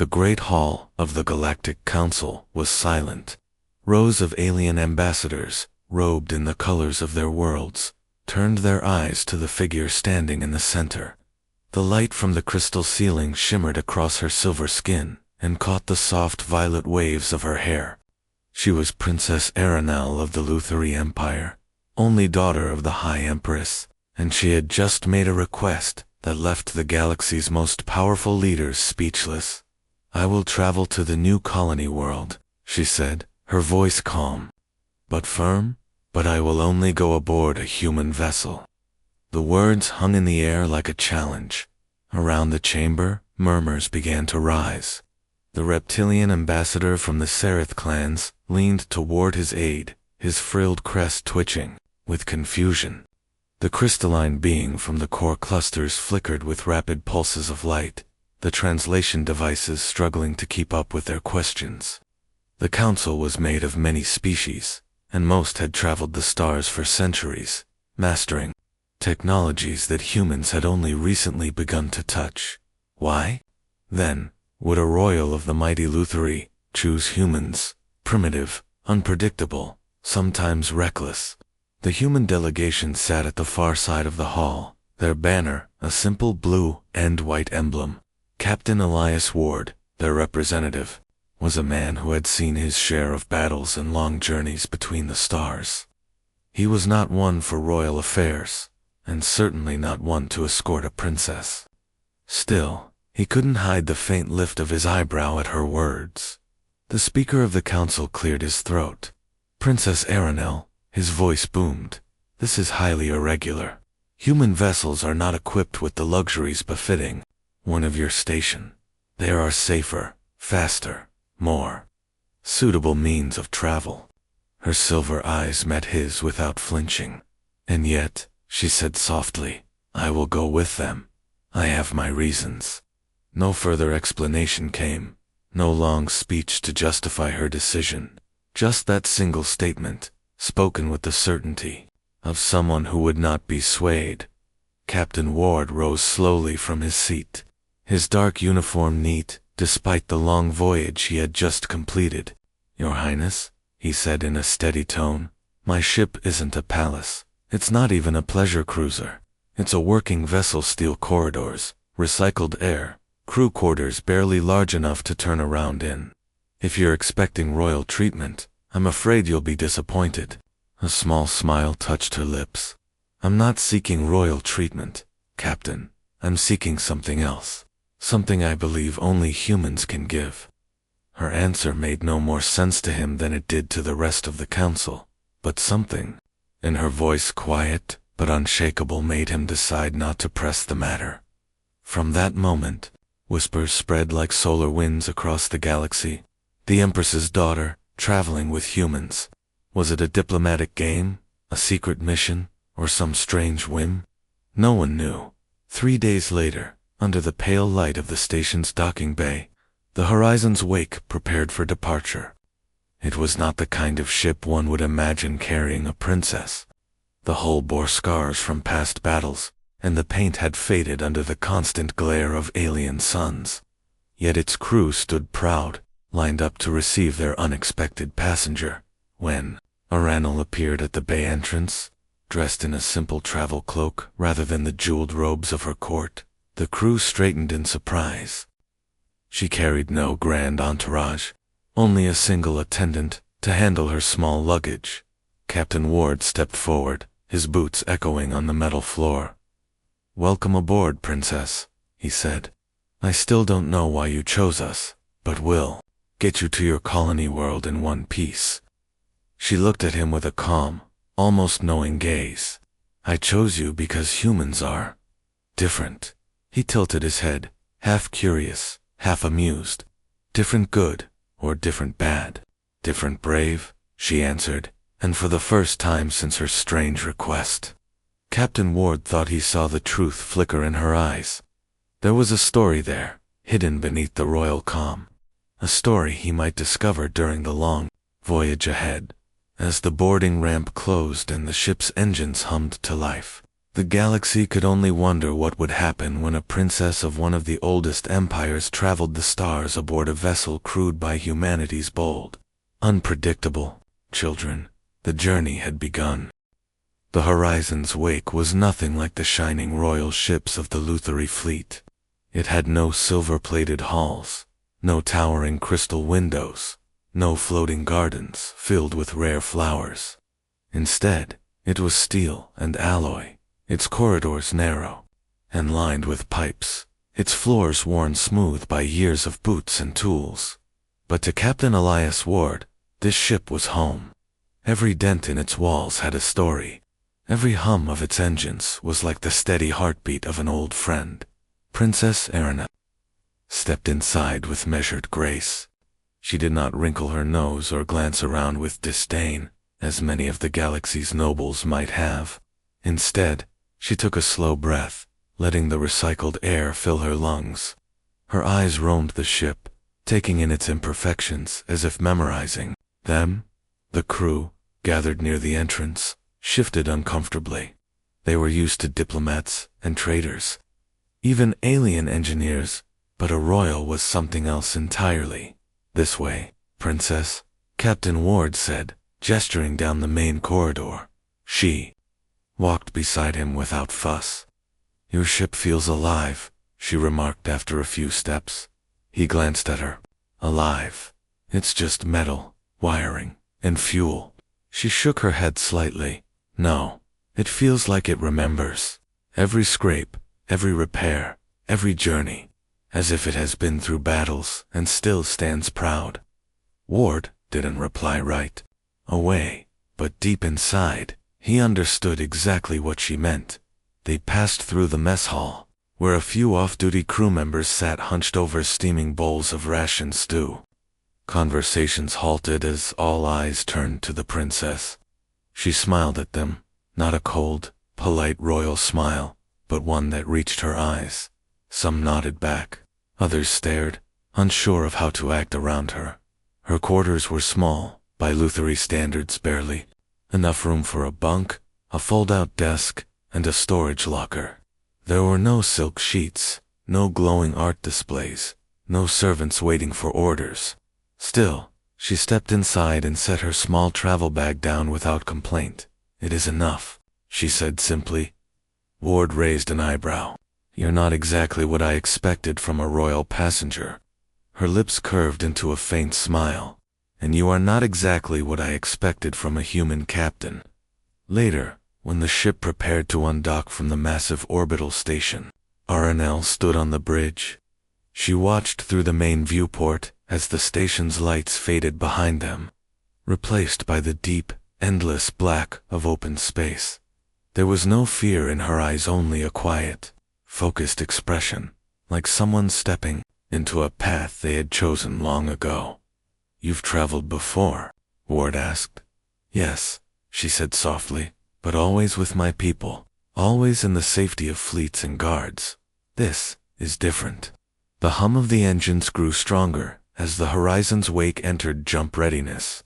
The great hall of the Galactic Council was silent. Rows of alien ambassadors, robed in the colors of their worlds, turned their eyes to the figure standing in the center. The light from the crystal ceiling shimmered across her silver skin and caught the soft violet waves of her hair. She was Princess Aranel of the Lutheri Empire, only daughter of the High Empress, and she had just made a request that left the galaxy's most powerful leaders speechless. "I will travel to the new colony world," she said, her voice calm, but firm, "but I will only go aboard a human vessel." The words hung in the air like a challenge. Around the chamber, murmurs began to rise. The reptilian ambassador from the Sereth clans leaned toward his aide, his frilled crest twitching with confusion. The crystalline being from the core clusters flickered with rapid pulses of light, the translation devices struggling to keep up with their questions. The council was made of many species, and most had traveled the stars for centuries, mastering technologies that humans had only recently begun to touch. Why, then, would a royal of the mighty Lutheri choose humans, primitive, unpredictable, sometimes reckless? The human delegation sat at the far side of the hall, their banner a simple blue and white emblem. Captain Elias Ward, their representative, was a man who had seen his share of battles and long journeys between the stars. He was not one for royal affairs, and certainly not one to escort a princess. Still, he couldn't hide the faint lift of his eyebrow at her words. The speaker of the council cleared his throat. "Princess Aranel," his voice boomed, "this is highly irregular. Human vessels are not equipped with the luxuries befitting one of your station. There are safer, faster, more suitable means of travel." Her silver eyes met his without flinching. "And yet," she said softly, "I will go with them. I have my reasons." No further explanation came, no long speech to justify her decision, just that single statement, spoken with the certainty of someone who would not be swayed. Captain Ward rose slowly from his seat, his dark uniform neat, despite the long voyage he had just completed. "Your Highness," he said in a steady tone, "my ship isn't a palace. It's not even a pleasure cruiser. It's a working vessel, steel corridors, recycled air, crew quarters barely large enough to turn around in. If you're expecting royal treatment, I'm afraid you'll be disappointed." A small smile touched her lips. "I'm not seeking royal treatment, Captain. I'm seeking something else. Something I believe only humans can give." Her answer made no more sense to him than it did to the rest of the council, but something in her voice, quiet but unshakable, made him decide not to press the matter. From that moment, whispers spread like solar winds across the galaxy. The Empress's daughter, traveling with humans. Was it a diplomatic game, a secret mission, or some strange whim? No one knew. 3 days later, under the pale light of the station's docking bay, the Horizon's wake prepared for departure. It was not the kind of ship one would imagine carrying a princess. The hull bore scars from past battles, and the paint had faded under the constant glare of alien suns. Yet its crew stood proud, lined up to receive their unexpected passenger. When Aranel appeared at the bay entrance, dressed in a simple travel cloak rather than the jeweled robes of her court, the crew straightened in surprise. She carried no grand entourage, only a single attendant to handle her small luggage. Captain Ward stepped forward, his boots echoing on the metal floor. "Welcome aboard, Princess," he said. "I still don't know why you chose us, but we'll get you to your colony world in one piece." She looked at him with a calm, almost knowing gaze. "I chose you because humans are different." He tilted his head, half curious, half amused. "Different good, or different bad?" "Different brave," she answered, and for the first time since her strange request. Captain Ward thought he saw the truth flicker in her eyes. There was a story there, hidden beneath the royal calm. A story he might discover during the long voyage ahead. As the boarding ramp closed and the ship's engines hummed to life, The galaxy could only wonder what would happen when a princess of one of the oldest empires traveled the stars aboard a vessel crewed by humanity's bold, unpredictable children. The journey had begun. The horizon's wake was nothing like the shining royal ships of the Lutheri fleet. It had no silver-plated halls, no towering crystal windows, no floating gardens filled with rare flowers. Instead, it was steel and alloy, its corridors narrow and lined with pipes, its floors worn smooth by years of boots and tools. But to Captain Elias Ward, this ship was home. Every dent in its walls had a story. Every hum of its engines was like the steady heartbeat of an old friend. Princess Arena stepped inside with measured grace. She did not wrinkle her nose or glance around with disdain, as many of the galaxy's nobles might have. Instead, she took a slow breath, letting the recycled air fill her lungs. Her eyes roamed the ship, taking in its imperfections as if memorizing them. The crew, gathered near the entrance, shifted uncomfortably. They were used to diplomats and traders, even alien engineers, but a royal was something else entirely. "This way, Princess," Captain Ward said, gesturing down the main corridor. She walked beside him without fuss. "Your ship feels alive," she remarked after a few steps. He glanced at her. "Alive? It's just metal, wiring, and fuel." She shook her head slightly. "No, it feels like it remembers. Every scrape, every repair, every journey, as if it has been through battles and still stands proud." Ward didn't reply right away, but deep inside, he understood exactly what she meant. They passed through the mess hall, where a few off-duty crew members sat hunched over steaming bowls of ration stew. Conversations halted as all eyes turned to the princess. She smiled at them, not a cold, polite royal smile, but one that reached her eyes. Some nodded back, others stared, unsure of how to act around her. Her quarters were small, by Lutheri standards barely. Enough room for a bunk, a fold-out desk, and a storage locker. There were no silk sheets, no glowing art displays, no servants waiting for orders. Still, she stepped inside and set her small travel bag down without complaint. "It is enough," she said simply. Ward raised an eyebrow. "You're not exactly what I expected from a royal passenger." Her lips curved into a faint smile. "And you are not exactly what I expected from a human captain." Later, when the ship prepared to undock from the massive orbital station, Aranel stood on the bridge. She watched through the main viewport as the station's lights faded behind them, replaced by the deep, endless black of open space. There was no fear in her eyes, only a quiet, focused expression, like someone stepping into a path they had chosen long ago. "You've traveled before?" Ward asked. "Yes," she said softly, "but always with my people, always in the safety of fleets and guards. This is different." The hum of the engines grew stronger as the horizon's wake entered jump readiness.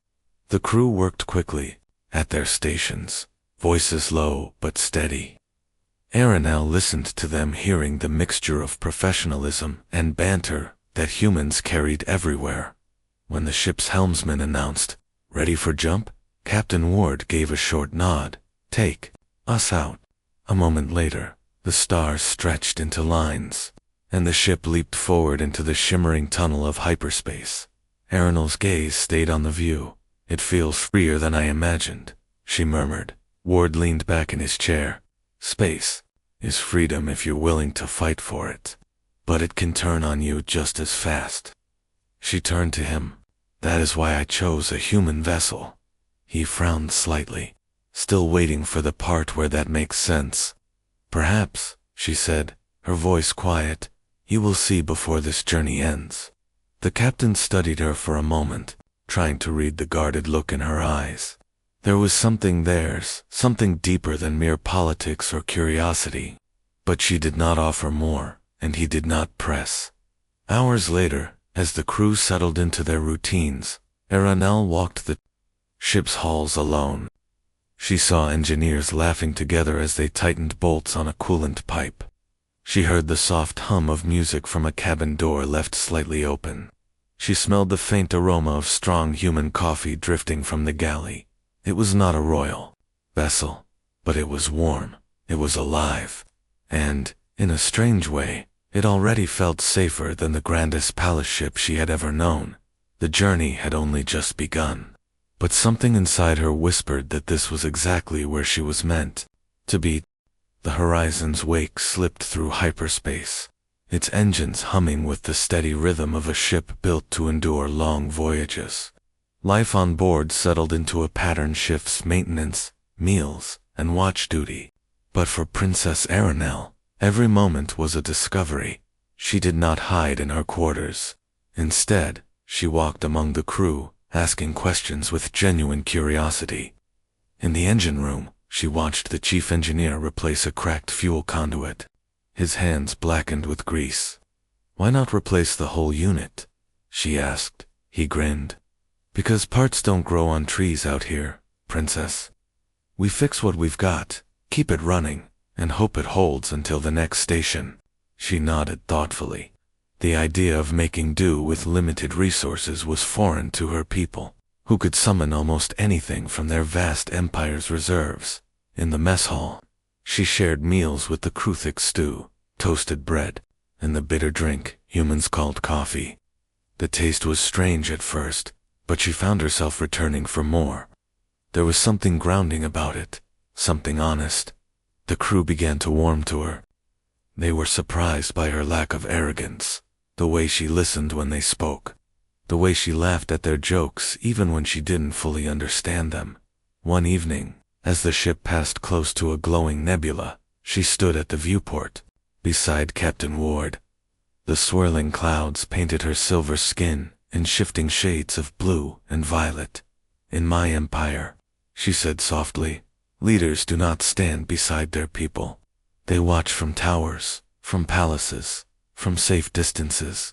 The crew worked quickly, at their stations, voices low but steady. Aranel listened to them, hearing the mixture of professionalism and banter that humans carried everywhere. When the ship's helmsman announced, "Ready for jump?" Captain Ward gave a short nod. "Take us out." A moment later, the stars stretched into lines, and the ship leaped forward into the shimmering tunnel of hyperspace. Aranel's gaze stayed on the view. "It feels freer than I imagined," she murmured. Ward leaned back in his chair. "Space is freedom if you're willing to fight for it, but it can turn on you just as fast." She turned to him. "That is why I chose a human vessel." He frowned slightly, still waiting for the part where that makes sense. "Perhaps," she said, her voice quiet, "you will see before this journey ends." The captain studied her for a moment, trying to read the guarded look in her eyes. There was something there, something deeper than mere politics or curiosity. But she did not offer more, and he did not press. Hours later, as the crew settled into their routines, Aranel walked the ship's halls alone. She saw engineers laughing together as they tightened bolts on a coolant pipe. She heard the soft hum of music from a cabin door left slightly open. She smelled the faint aroma of strong human coffee drifting from the galley. It was not a royal vessel, but it was warm, it was alive, and, in a strange way, it already felt safer than the grandest palace ship she had ever known. The journey had only just begun. But something inside her whispered that this was exactly where she was meant to be. The horizon's wake slipped through hyperspace, its engines humming with the steady rhythm of a ship built to endure long voyages. Life on board settled into a pattern: shifts, maintenance, meals, and watch duty. But for Princess Aranel, every moment was a discovery. She did not hide in her quarters. Instead, she walked among the crew, asking questions with genuine curiosity. In the engine room, she watched the chief engineer replace a cracked fuel conduit. His hands blackened with grease. "Why not replace the whole unit?" she asked. He grinned. "Because parts don't grow on trees out here, Princess. We fix what we've got, keep it running, and hope it holds until the next station." She nodded thoughtfully. The idea of making do with limited resources was foreign to her people, who could summon almost anything from their vast empire's reserves. In the mess hall, she shared meals with the crew: thick stew, toasted bread, and the bitter drink humans called coffee. The taste was strange at first, but she found herself returning for more. There was something grounding about it, something honest. The crew began to warm to her. They were surprised by her lack of arrogance, the way she listened when they spoke, the way she laughed at their jokes even when she didn't fully understand them. One evening, as the ship passed close to a glowing nebula, she stood at the viewport, beside Captain Ward. The swirling clouds painted her silver skin in shifting shades of blue and violet. "In my empire," she said softly, "leaders do not stand beside their people. They watch from towers, from palaces, from safe distances.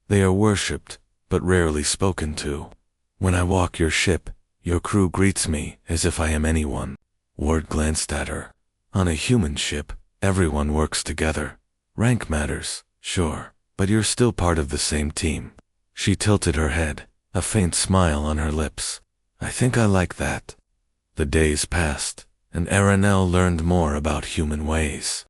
They are worshipped, but rarely spoken to. When I walk your ship, your crew greets me as if I am anyone." Ward glanced at her. "On a human ship, everyone works together. Rank matters, sure, but you're still part of the same team." She tilted her head, a faint smile on her lips. "I think I like that." The days passed, and Aranel learned more about human ways.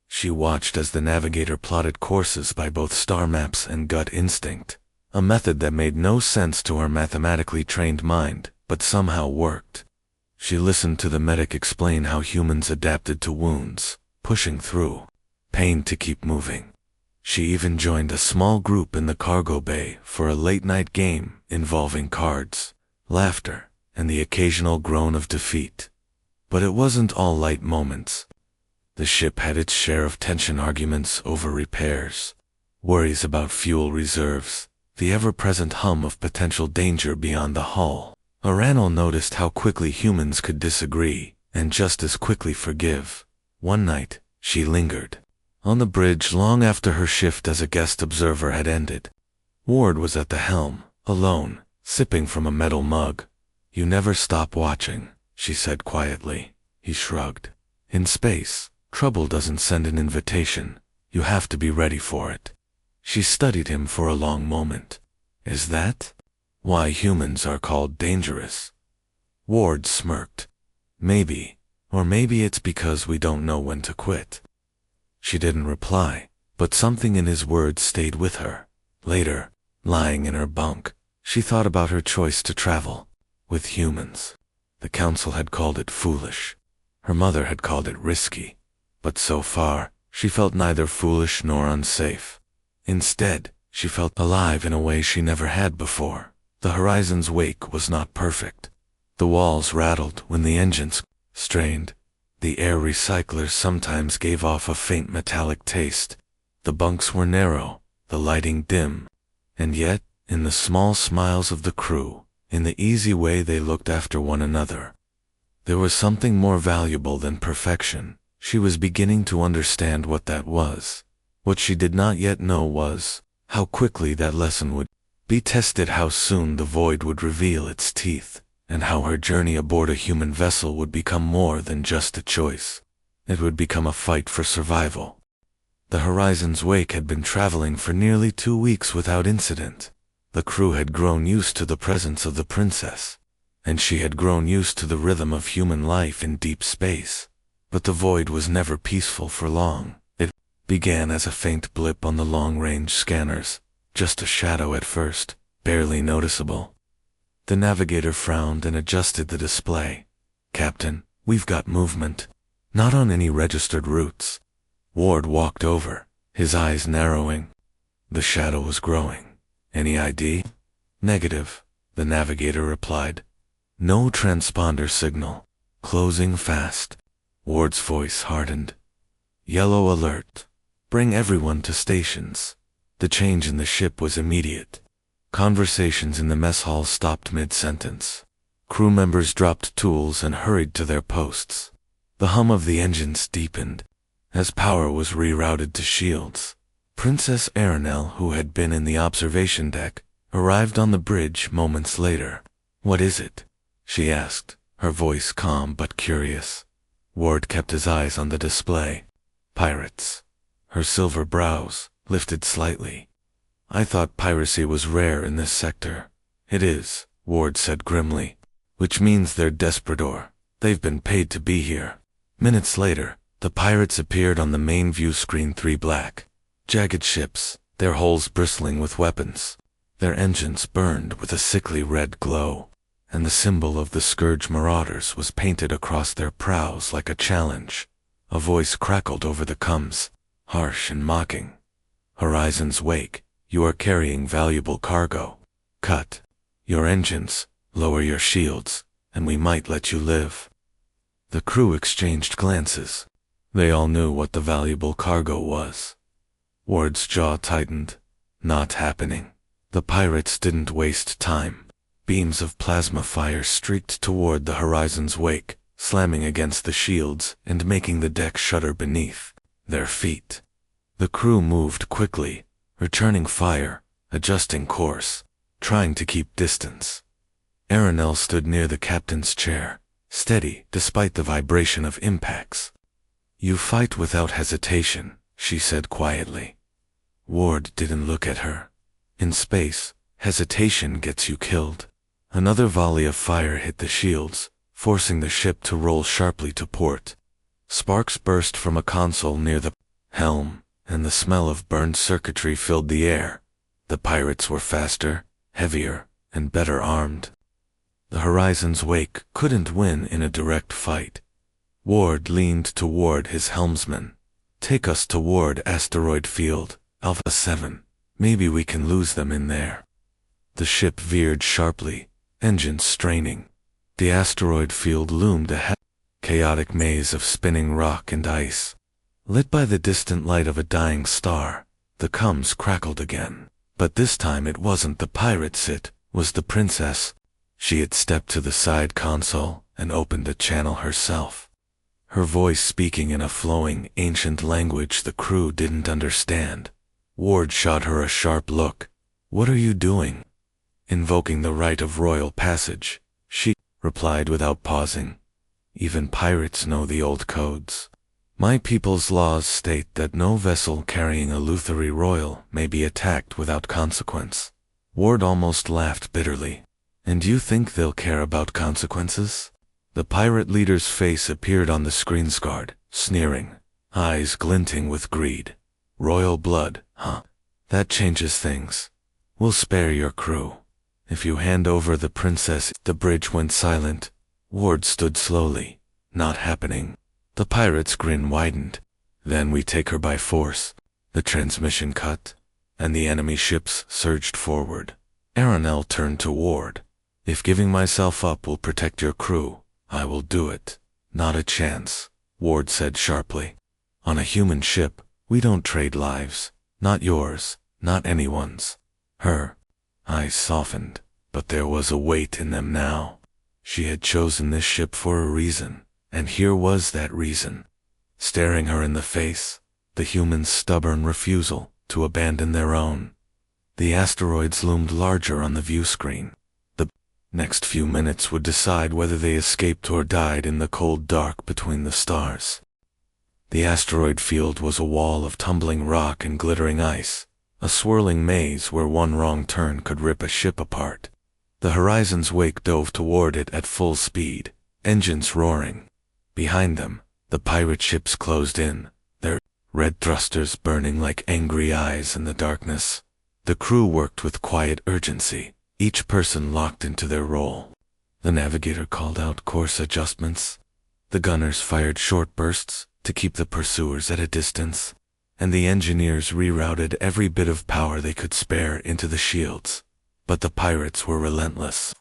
She watched as the navigator plotted courses by both star maps and gut instinct, a method that made no sense to her mathematically trained mind, but somehow worked. She listened to the medic explain how humans adapted to wounds, pushing through pain to keep moving. She even joined a small group in the cargo bay for a late-night game involving cards, laughter, and the occasional groan of defeat. But it wasn't all light moments. The ship had its share of tension: arguments over repairs, worries about fuel reserves, the ever-present hum of potential danger beyond the hull. Aranel noticed how quickly humans could disagree, and just as quickly forgive. One night, she lingered on the bridge long after her shift as a guest observer had ended. Ward was at the helm, alone, sipping from a metal mug. "You never stop watching," she said quietly. He shrugged. "In space, trouble doesn't send an invitation. You have to be ready for it." She studied him for a long moment. "Is that why humans are called dangerous?" Ward smirked. "Maybe, or maybe it's because we don't know when to quit." She didn't reply, but something in his words stayed with her. Later, lying in her bunk, she thought about her choice to travel with humans. The council had called it foolish. Her mother had called it risky. But so far, she felt neither foolish nor unsafe. Instead, she felt alive in a way she never had before. The horizon's wake was not perfect. The walls rattled when the engines strained. The air recyclers sometimes gave off a faint metallic taste. The bunks were narrow, the lighting dim. And yet, in the small smiles of the crew, in the easy way they looked after one another, there was something more valuable than perfection. She was beginning to understand what that was. What she did not yet know was how quickly that lesson would be tested, how soon the void would reveal its teeth, and how her journey aboard a human vessel would become more than just a choice. It would become a fight for survival. The Horizon's Wake had been traveling for nearly 2 weeks without incident. The crew had grown used to the presence of the princess, and she had grown used to the rhythm of human life in deep space. But the void was never peaceful for long. It began as a faint blip on the long-range scanners, just a shadow at first, barely noticeable. The navigator frowned and adjusted the display. "Captain, we've got movement. Not on any registered routes." Ward walked over, his eyes narrowing. The shadow was growing. "Any ID?" "Negative," the navigator replied. "No transponder signal. Closing fast." Ward's voice hardened. "Yellow alert. Bring everyone to stations." The change in the ship was immediate. Conversations in the mess hall stopped mid-sentence. Crew members dropped tools and hurried to their posts. The hum of the engines deepened as power was rerouted to shields. Princess Aranel, who had been in the observation deck, arrived on the bridge moments later. "What is it?" she asked, her voice calm but curious. Ward kept his eyes on the display. "Pirates." Her silver brows lifted slightly. "I thought piracy was rare in this sector." "It is," Ward said grimly. "Which means they're desperador. They've been paid to be here." Minutes later, the pirates appeared on the main view screen. 3 black, jagged ships, their hulls bristling with weapons. Their engines burned with a sickly red glow, and the symbol of the Scourge Marauders was painted across their prows like a challenge. A voice crackled over the comms, harsh and mocking. "Horizon's Wake, you are carrying valuable cargo. Cut your engines, lower your shields, and we might let you live." The crew exchanged glances. They all knew what the valuable cargo was. Ward's jaw tightened. Not happening. The pirates didn't waste time. Beams of plasma fire streaked toward the Horizon's Wake, slamming against the shields and making the deck shudder beneath their feet. The crew moved quickly, returning fire, adjusting course, trying to keep distance. Aranel stood near the captain's chair, steady despite the vibration of impacts. "You fight without hesitation," she said quietly. Ward didn't look at her. In space, hesitation gets you killed. Another volley of fire hit the shields, forcing the ship to roll sharply to port. Sparks burst from a console near the helm, and the smell of burned circuitry filled the air. The pirates were faster, heavier, and better armed. The Horizon's Wake couldn't win in a direct fight. Ward leaned toward his helmsman. "Take us toward asteroid field, Alpha 7. Maybe we can lose them in there." The ship veered sharply, engines straining. The asteroid field loomed a chaotic maze of spinning rock and ice. Lit by the distant light of a dying star, the comms crackled again. But this time it wasn't the pirates, it was the princess. She had stepped to the side console and opened a channel herself. Her voice speaking in a flowing, ancient language the crew didn't understand. Ward shot her a sharp look. "What are you doing?" "Invoking the right of royal passage," she replied without pausing. "Even pirates know the old codes. My people's laws state that no vessel carrying a Lutherie royal may be attacked without consequence." Ward almost laughed bitterly. "And you think they'll care about consequences?" The pirate leader's face appeared on the screen's guard, sneering, eyes glinting with greed. "Royal blood, huh? That changes things. We'll spare your crew. If you hand over the princess." The bridge went silent. Ward stood slowly. "Not happening." The pirate's grin widened. "Then we take her by force." The transmission cut, and the enemy ships surged forward. Aranel turned to Ward. "If giving myself up will protect your crew, I will do it." "Not a chance," Ward said sharply. "On a human ship, we don't trade lives. Not yours, not anyone's." Her eyes softened, but there was a weight in them now. She had chosen this ship for a reason, and here was that reason, staring her in the face, the humans' stubborn refusal to abandon their own. The asteroids loomed larger on the view screen. The Next few minutes would decide whether they escaped or died in the cold dark between the stars. The asteroid field was a wall of tumbling rock and glittering ice, a swirling maze where one wrong turn could rip a ship apart. The horizon's wake dove toward it at full speed, engines roaring. Behind them, the pirate ships closed in, their red thrusters burning like angry eyes in the darkness. The crew worked with quiet urgency, each person locked into their role. The navigator called out course adjustments. The gunners fired short bursts to keep the pursuers at a distance, and the engineers rerouted every bit of power they could spare into the shields. But the pirates were relentless.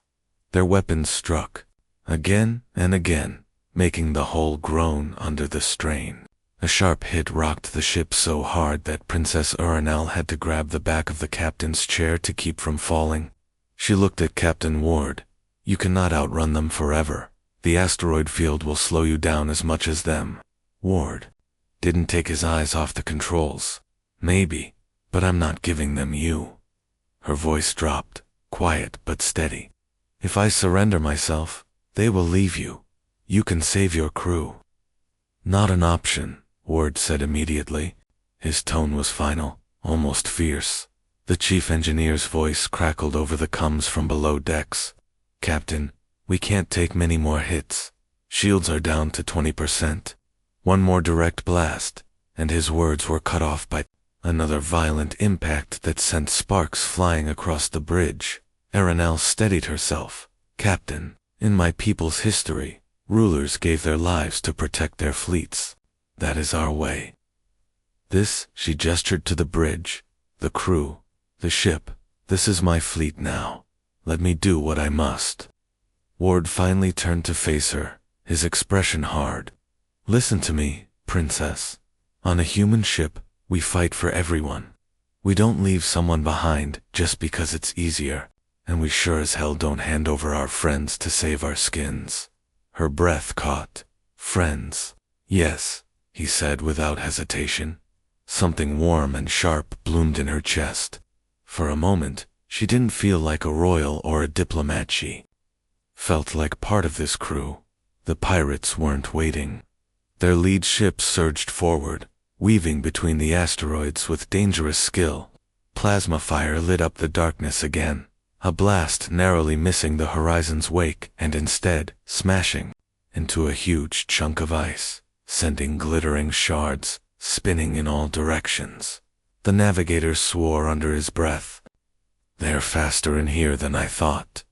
Their weapons struck, again and again, making the hull groan under the strain. A sharp hit rocked the ship so hard that Princess Uranel had to grab the back of the captain's chair to keep from falling. She looked at Captain Ward. You cannot outrun them forever. The asteroid field will slow you down as much as them. Ward didn't take his eyes off the controls. Maybe, but I'm not giving them you. Her voice dropped, quiet but steady. If I surrender myself, they will leave you. You can save your crew. Not an option, Ward said immediately. His tone was final, almost fierce. The chief engineer's voice crackled over the comms from below decks. Captain, we can't take many more hits. Shields are down to 20%. One more direct blast, and his words were cut off by another violent impact that sent sparks flying across the bridge. Uranel steadied herself. Captain, in my people's history, rulers gave their lives to protect their fleets. That is our way. This, she gestured to the bridge, the crew, the ship. This is my fleet now. Let me do what I must. Ward finally turned to face her, his expression hard. Listen to me, Princess. On a human ship, we fight for everyone. We don't leave someone behind just because it's easier, and we sure as hell don't hand over our friends to save our skins. Her breath caught. Friends. Yes, he said without hesitation. Something warm and sharp bloomed in her chest. For a moment, she didn't feel like a royal or a diplomat. She felt like part of this crew. The pirates weren't waiting. Their lead ship surged forward, weaving between the asteroids with dangerous skill. Plasma fire lit up the darkness again, a blast narrowly missing the horizon's wake and instead smashing into a huge chunk of ice, sending glittering shards spinning in all directions. The navigator swore under his breath. They're faster in here than I thought.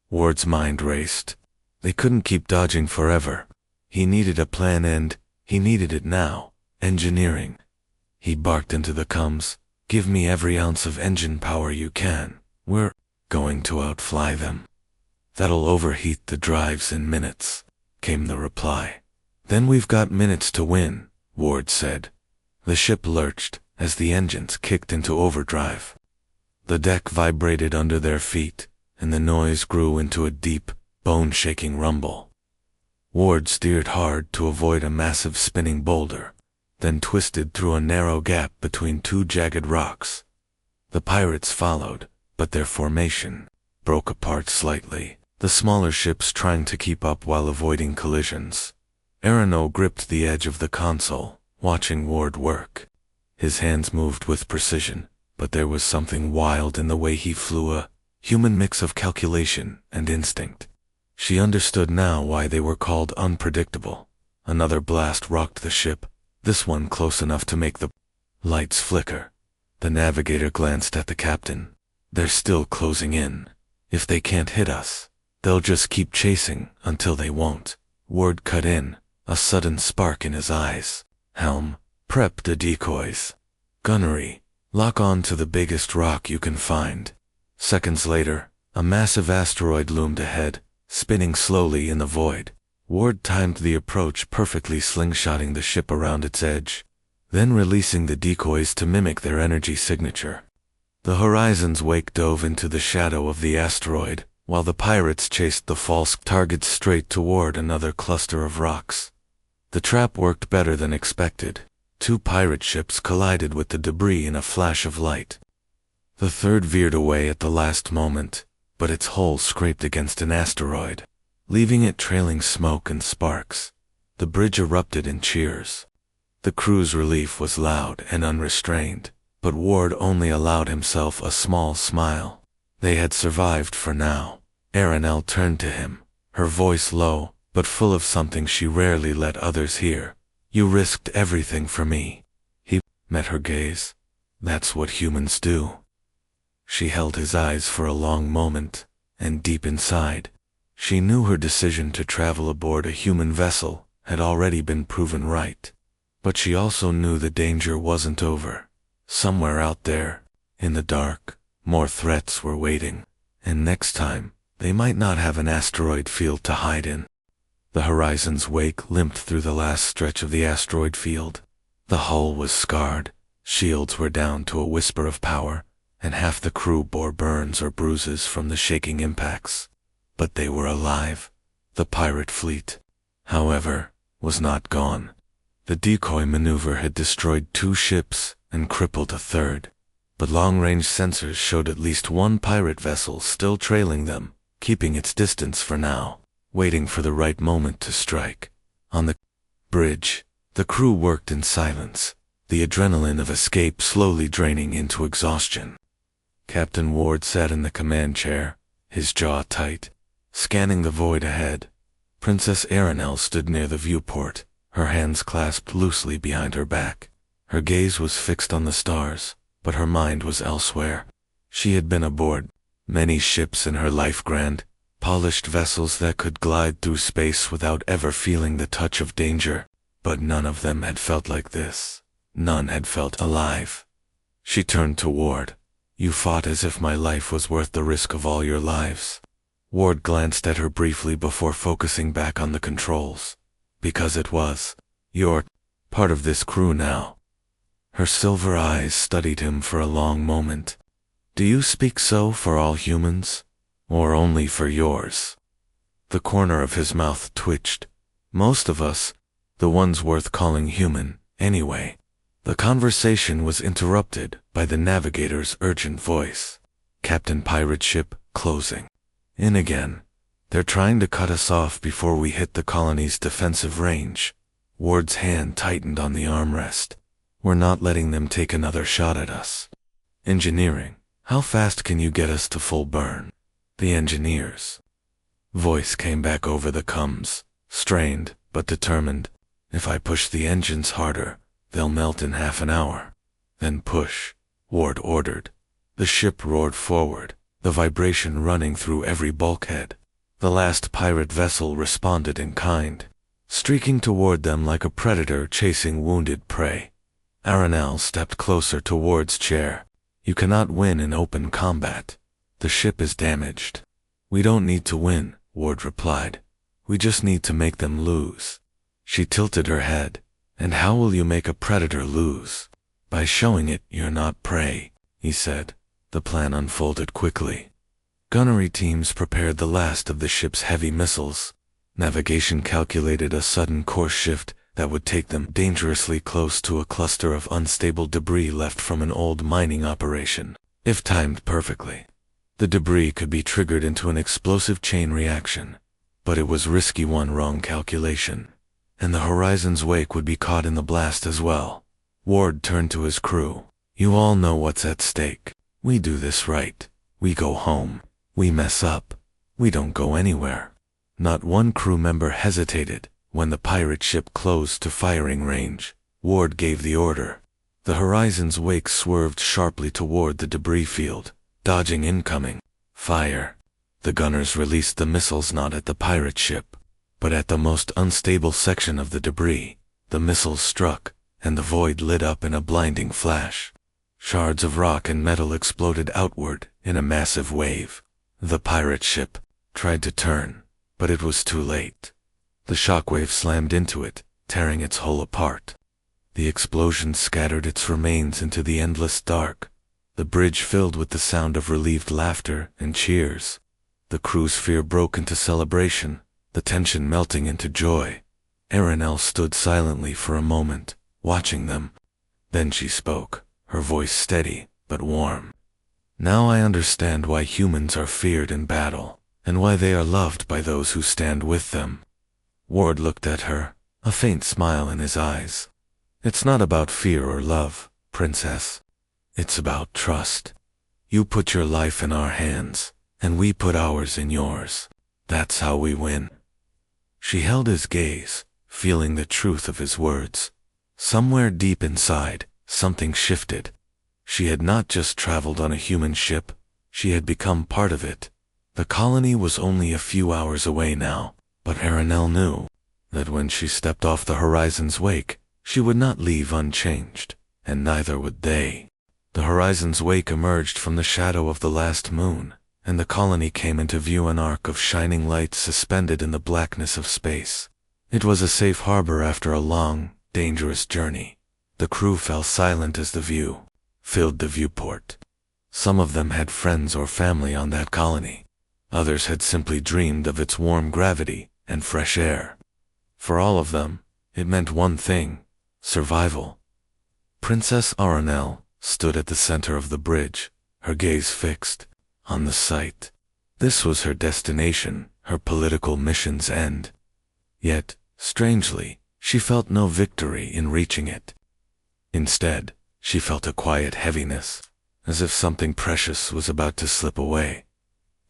Ward's mind raced. They couldn't keep dodging forever. He needed a plan and he needed it now. Engineering. He barked into the comms. Give me every ounce of engine power you can. We're going to outfly them. That'll overheat the drives in minutes, came the reply. Then we've got minutes to win, Ward said. The ship lurched as the engines kicked into overdrive. The deck vibrated under their feet, and the noise grew into a deep, bone-shaking rumble. Ward steered hard to avoid a massive spinning boulder, then twisted through a narrow gap between two jagged rocks. The pirates followed, but their formation broke apart slightly, the smaller ships trying to keep up while avoiding collisions. Arano gripped the edge of the console, watching Ward work. His hands moved with precision, but there was something wild in the way he flew, a human mix of calculation and instinct. She understood now why they were called unpredictable. Another blast rocked the ship, this one close enough to make the lights flicker. The navigator glanced at the captain. They're still closing in. If they can't hit us, they'll just keep chasing until they won't. Ward cut in, a sudden spark in his eyes. Helm, prep the decoys. Gunnery, lock on to the biggest rock you can find. Seconds later, a massive asteroid loomed ahead, spinning slowly in the void. Ward timed the approach perfectly, slingshotting the ship around its edge, then releasing the decoys to mimic their energy signature. The horizon's wake dove into the shadow of the asteroid, while the pirates chased the false targets straight toward another cluster of rocks. The trap worked better than expected. Two pirate ships collided with the debris in a flash of light. The third veered away at the last moment, but its hull scraped against an asteroid, leaving it trailing smoke and sparks. The bridge erupted in cheers. The crew's relief was loud and unrestrained, but Ward only allowed himself a small smile. They had survived for now. Aranel turned to him, her voice low, but full of something she rarely let others hear. You risked everything for me. He met her gaze. That's what humans do. She held his eyes for a long moment, and deep inside, she knew her decision to travel aboard a human vessel had already been proven right. But she also knew the danger wasn't over. Somewhere out there, in the dark, more threats were waiting, and next time, they might not have an asteroid field to hide in. The Horizon's wake limped through the last stretch of the asteroid field. The hull was scarred, shields were down to a whisper of power, and half the crew bore burns or bruises from the shaking impacts. But they were alive. The pirate fleet, however, was not gone. The decoy maneuver had destroyed 2 ships and crippled a third, but long-range sensors showed at least 1 pirate vessel still trailing them, keeping its distance for now, waiting for the right moment to strike. On the bridge, the crew worked in silence, the adrenaline of escape slowly draining into exhaustion. Captain Ward sat in the command chair, his jaw tight, scanning the void ahead. Princess Aranel stood near the viewport, her hands clasped loosely behind her back. Her gaze was fixed on the stars, but her mind was elsewhere. She had been aboard many ships in her life, grand, polished vessels that could glide through space without ever feeling the touch of danger, but none of them had felt like this. None had felt alive. She turned to Ward. You fought as if my life was worth the risk of all your lives. Ward glanced at her briefly before focusing back on the controls. Because it was. You're part of this crew now. Her silver eyes studied him for a long moment. Do you speak so for all humans? Or only for yours? The corner of his mouth twitched. Most of us, the ones worth calling human, anyway. The conversation was interrupted by the navigator's urgent voice. Captain Pirate Ship, closing in again. They're trying to cut us off before we hit the colony's defensive range. Ward's hand tightened on the armrest. We're not letting them take another shot at us. Engineering. How fast can you get us to full burn? The engineer's voice came back over the comms, strained but determined. If I push the engines harder, they'll melt in half an hour. Then push, Ward ordered. The ship roared forward, the vibration running through every bulkhead. The last pirate vessel responded in kind, streaking toward them like a predator chasing wounded prey. Aranel stepped closer to Ward's chair. You cannot win in open combat. The ship is damaged. We don't need to win, Ward replied. We just need to make them lose. She tilted her head. And how will you make a predator lose? By showing it you're not prey, he said. The plan unfolded quickly. Gunnery teams prepared the last of the ship's heavy missiles. Navigation calculated a sudden course shift that would take them dangerously close to a cluster of unstable debris left from an old mining operation. If timed perfectly, the debris could be triggered into an explosive chain reaction. But it was risky, one wrong calculation, and the Horizon's wake would be caught in the blast as well. Ward turned to his crew. You all know what's at stake. We do this right. We go home. We mess up. We don't go anywhere. Not one crew member hesitated. When the pirate ship closed to firing range, Ward gave the order. The Horizon's wake swerved sharply toward the debris field, dodging incoming fire. The gunners released the missiles not at the pirate ship, but at the most unstable section of the debris. The missiles struck, and the void lit up in a blinding flash. Shards of rock and metal exploded outward in a massive wave. The pirate ship tried to turn, but it was too late. The shockwave slammed into it, tearing its hull apart. The explosion scattered its remains into the endless dark. The bridge filled with the sound of relieved laughter and cheers. The crew's fear broke into celebration, the tension melting into joy. Aranel stood silently for a moment, watching them. Then she spoke, her voice steady but warm. Now I understand why humans are feared in battle, and why they are loved by those who stand with them. Ward looked at her, a faint smile in his eyes. It's not about fear or love, Princess. It's about trust. You put your life in our hands, and we put ours in yours. That's how we win. She held his gaze, feeling the truth of his words. Somewhere deep inside, something shifted. She had not just traveled on a human ship, she had become part of it. The colony was only a few hours away now, but Aranel knew that when she stepped off the horizon's wake, she would not leave unchanged, and neither would they. The horizon's wake emerged from the shadow of the last moon, and the colony came into view, an arc of shining light suspended in the blackness of space. It was a safe harbor after a long, dangerous journey. The crew fell silent as the view filled the viewport. Some of them had friends or family on that colony. Others had simply dreamed of its warm gravity and fresh air. For all of them, it meant one thing: survival. Princess Aranel stood at the center of the bridge, her gaze fixed on the sight. This was her destination, her political mission's end. Yet, strangely, she felt no victory in reaching it. Instead, she felt a quiet heaviness, as if something precious was about to slip away.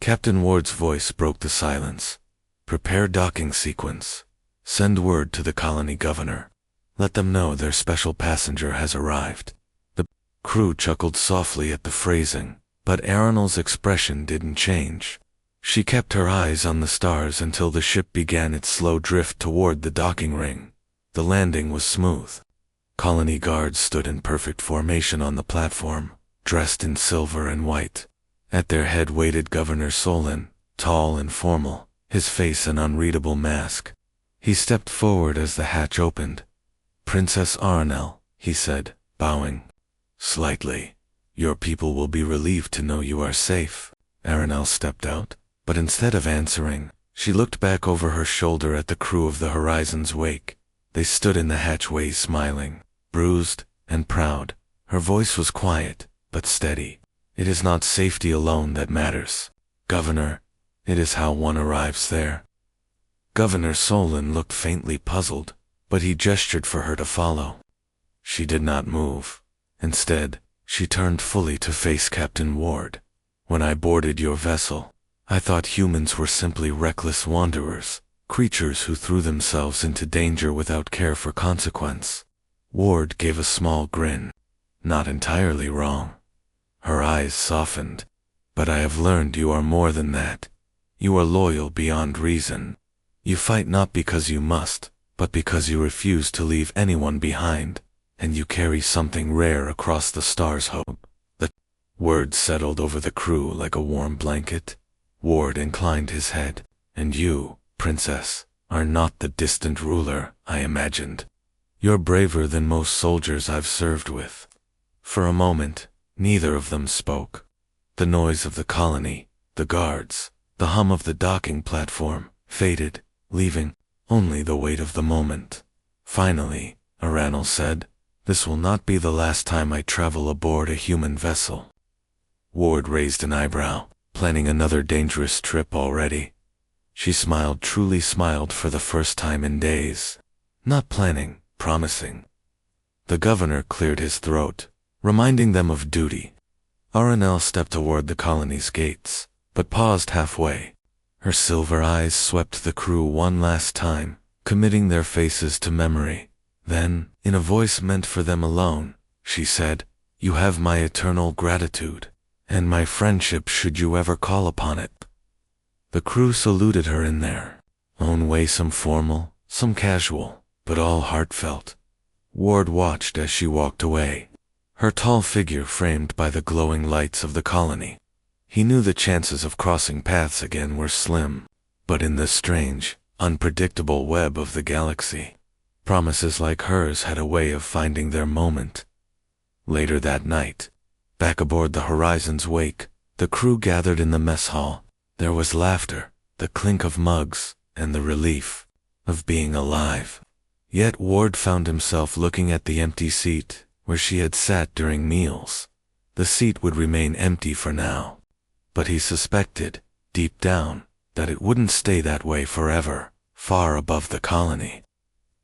Captain Ward's voice broke the silence. Prepare docking sequence. Send word to the colony governor. Let them know their special passenger has arrived. The crew chuckled softly at the phrasing, but Aranel's expression didn't change. She kept her eyes on the stars until the ship began its slow drift toward the docking ring. The landing was smooth. Colony guards stood in perfect formation on the platform, dressed in silver and white. At their head waited Governor Solon, tall and formal, his face an unreadable mask. He stepped forward as the hatch opened. Princess Aranel, he said, bowing slightly. Your people will be relieved to know you are safe. Aranel stepped out, but instead of answering, she looked back over her shoulder at the crew of the Horizon's wake. They stood in the hatchway smiling, bruised and proud. Her voice was quiet, but steady. It is not safety alone that matters, Governor. It is how one arrives there. Governor Solon looked faintly puzzled, but he gestured for her to follow. She did not move. Instead, she turned fully to face Captain Ward. When I boarded your vessel, I thought humans were simply reckless wanderers, creatures who threw themselves into danger without care for consequence. Ward gave a small grin. Not entirely wrong. Her eyes softened. But I have learned you are more than that. You are loyal beyond reason. You fight not because you must, but because you refuse to leave anyone behind, and you carry something rare across the stars. Hope. The words settled over the crew like a warm blanket. Ward inclined his head. And you, Princess, are not the distant ruler I imagined. You're braver than most soldiers I've served with. For a moment, neither of them spoke. The noise of the colony, the guards, the hum of the docking platform, faded, leaving only the weight of the moment. Finally, Aranel said, "This will not be the last time I travel aboard a human vessel." Ward raised an eyebrow, planning another dangerous trip already. She smiled, truly smiled for the first time in days. Not planning, promising. The governor cleared his throat, reminding them of duty. Aranel stepped toward the colony's gates, but paused halfway. Her silver eyes swept the crew one last time, committing their faces to memory. Then, in a voice meant for them alone, she said, "You have my eternal gratitude, and my friendship should you ever call upon it." The crew saluted her in their own way, some formal, some casual, but all heartfelt. Ward watched as she walked away, her tall figure framed by the glowing lights of the colony. He knew the chances of crossing paths again were slim, but in this strange, unpredictable web of the galaxy, promises like hers had a way of finding their moment. Later that night, back aboard the Horizon's wake, the crew gathered in the mess hall. There was laughter, the clink of mugs, and the relief of being alive. Yet Ward found himself looking at the empty seat where she had sat during meals. The seat would remain empty for now. But he suspected, deep down, that it wouldn't stay that way forever, far above the colony.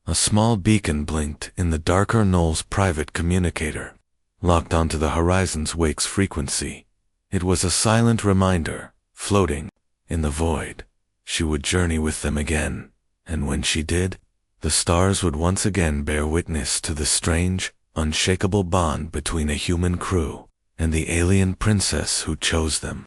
A small beacon blinked in the darker Knoll's private communicator, locked onto the Horizon's Wake's frequency. It was a silent reminder, floating in the void. She would journey with them again, and when she did, the stars would once again bear witness to the strange, unshakable bond between a human crew and the alien princess who chose them.